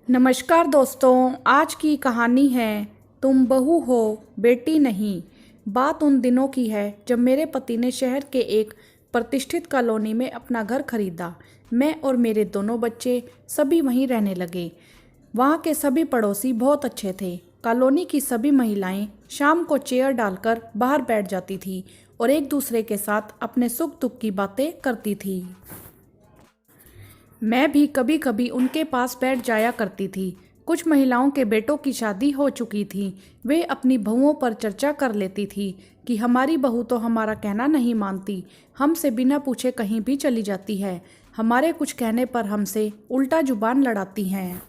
नमस्कार दोस्तों, आज की कहानी है तुम बहू हो बेटी नहीं। बात उन दिनों की है जब मेरे पति ने शहर के एक प्रतिष्ठित कॉलोनी में अपना घर खरीदा। मैं और मेरे दोनों बच्चे सभी वहीं रहने लगे। वहाँ के सभी पड़ोसी बहुत अच्छे थे। कॉलोनी की सभी महिलाएं शाम को चेयर डालकर बाहर बैठ जाती थी और एक दूसरे के साथ अपने सुख दुख की बातें करती थी। मैं भी कभी कभी उनके पास बैठ जाया करती थी। कुछ महिलाओं के बेटों की शादी हो चुकी थी। वे अपनी बहुओं पर चर्चा कर लेती थी कि हमारी बहू तो हमारा कहना नहीं मानती, हमसे बिना पूछे कहीं भी चली जाती है, हमारे कुछ कहने पर हमसे उल्टा जुबान लड़ाती हैं।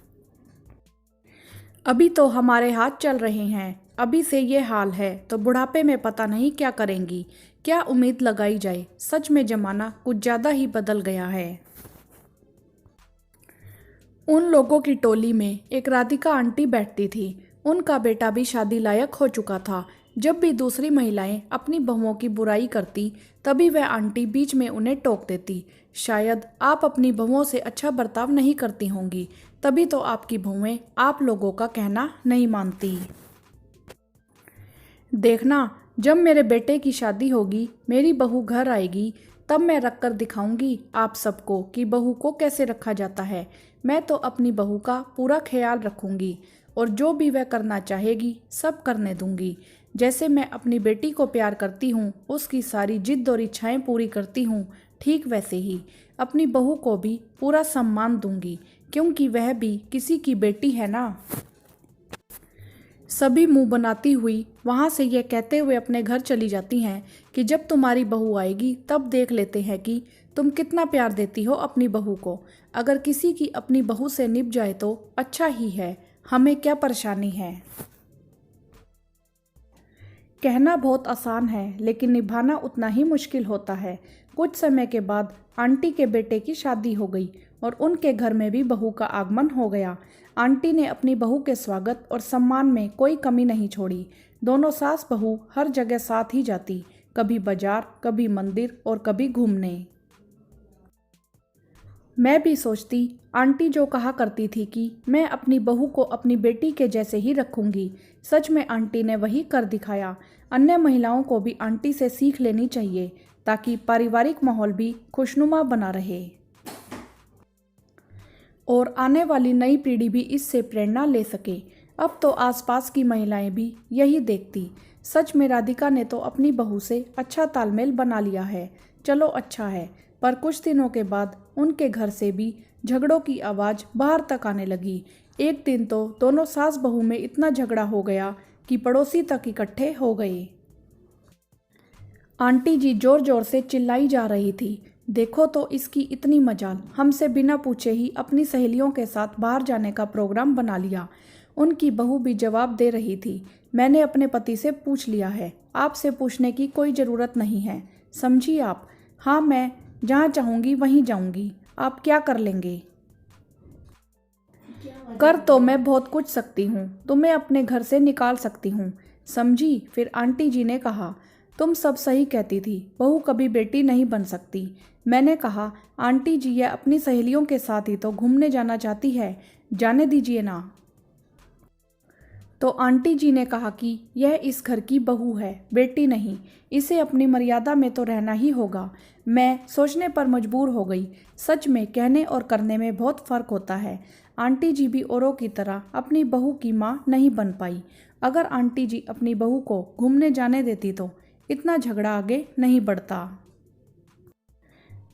अभी तो हमारे हाथ चल रहे हैं, अभी से ये हाल है तो बुढ़ापे में पता नहीं क्या करेंगी। क्या उम्मीद लगाई जाए, सच में जमाना कुछ ज़्यादा ही बदल गया है। उन लोगों की टोली में एक राधिका आंटी बैठती थी। उनका बेटा भी शादी लायक हो चुका था। जब भी दूसरी महिलाएं अपनी बहुओं की बुराई करती, तभी वह आंटी बीच में उन्हें टोक देती। शायद आप अपनी बहुओं से अच्छा बर्ताव नहीं करती होंगी, तभी तो आपकी बहुएं आप लोगों का कहना नहीं मानती। देखना, जब मेरे बेटे की शादी होगी, मेरी बहू घर आएगी, तब मैं रख कर दिखाऊंगी आप सबको कि बहू को कैसे रखा जाता है। मैं तो अपनी बहू का पूरा ख्याल रखूंगी और जो भी वह करना चाहेगी सब करने दूंगी। जैसे मैं अपनी बेटी को प्यार करती हूँ, उसकी सारी जिद और इच्छाएं पूरी करती हूँ, ठीक वैसे ही अपनी बहू को भी पूरा सम्मान दूंगी, क्योंकि वह भी किसी की बेटी है ना। सभी मुंह बनाती हुई वहां से यह कहते हुए अपने घर चली जाती हैं कि जब तुम्हारी बहू आएगी तब देख लेते हैं कि तुम कितना प्यार देती हो अपनी बहू को। अगर किसी की अपनी बहू से निभ जाए तो अच्छा ही है, हमें क्या परेशानी है। कहना बहुत आसान है, लेकिन निभाना उतना ही मुश्किल होता है। कुछ समय के बाद आंटी के बेटे की शादी हो गई और उनके घर में भी बहू का आगमन हो गया। आंटी ने अपनी बहू के स्वागत और सम्मान में कोई कमी नहीं छोड़ी। दोनों सास बहू हर जगह साथ ही जाती, कभी बाजार, कभी मंदिर और कभी घूमने। मैं भी सोचती, आंटी जो कहा करती थी कि मैं अपनी बहू को अपनी बेटी के जैसे ही रखूंगी, सच में आंटी ने वही कर दिखाया। अन्य महिलाओं को भी आंटी से सीख लेनी चाहिए, ताकि पारिवारिक माहौल भी खुशनुमा बना रहे और आने वाली नई पीढ़ी भी इससे प्रेरणा ले सके। अब तो आसपास की महिलाएं भी यही देखती। सच में राधिका ने तो अपनी बहू से अच्छा तालमेल बना लिया है। चलो अच्छा है, पर कुछ दिनों के बाद उनके घर से भी झगड़ों की आवाज़ बाहर तक आने लगी। एक दिन तो दोनों सास बहू में इतना झगड़ा हो गया कि पड़ोसी तक इकट्ठे हो गए। आंटी जी जोर जोर से चिल्लाई जा रही थी, देखो तो इसकी इतनी मजाल, हमसे बिना पूछे ही अपनी सहेलियों के साथ बाहर जाने का प्रोग्राम बना लिया। उनकी बहू भी जवाब दे रही थी, मैंने अपने पति से पूछ लिया है, आपसे पूछने की कोई ज़रूरत नहीं है, समझी आप। हाँ, मैं जहाँ चाहूँगी वहीं जाऊँगी, आप क्या कर लेंगे। कर तो मैं बहुत कुछ सकती हूँ, तुम्हें अपने घर से निकाल सकती हूँ, समझी। फिर आंटी जी ने कहा, तुम सब सही कहती थी, बहू कभी बेटी नहीं बन सकती। मैंने कहा, आंटी जी यह अपनी सहेलियों के साथ ही तो घूमने जाना चाहती है, जाने दीजिए ना। तो आंटी जी ने कहा कि यह इस घर की बहू है, बेटी नहीं, इसे अपनी मर्यादा में तो रहना ही होगा। मैं सोचने पर मजबूर हो गई। सच में कहने और करने में बहुत फ़र्क होता है। आंटी जी भी औरों की तरह अपनी बहू की माँ नहीं बन पाई। अगर आंटी जी अपनी बहू को घूमने जाने देती तो इतना झगड़ा आगे नहीं बढ़ता।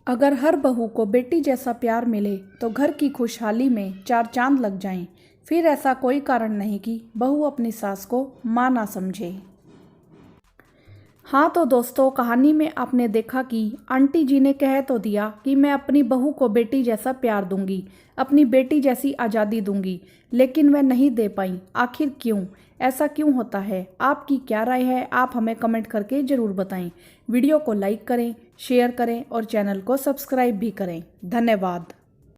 अगर हर बहू को बेटी जैसा प्यार मिले तो घर की खुशहाली में चार चांद लग जाएं। फिर ऐसा कोई कारण नहीं कि बहू अपनी सास को माँ ना समझे। हाँ तो दोस्तों, कहानी में आपने देखा कि आंटी जी ने कह तो दिया कि मैं अपनी बहू को बेटी जैसा प्यार दूंगी, अपनी बेटी जैसी आज़ादी दूंगी, लेकिन वह नहीं दे पाई। आखिर क्यों, ऐसा क्यों होता है? आपकी क्या राय है, आप हमें कमेंट करके ज़रूर बताएं। वीडियो को लाइक करें, शेयर करें और चैनल को सब्सक्राइब भी करें। धन्यवाद।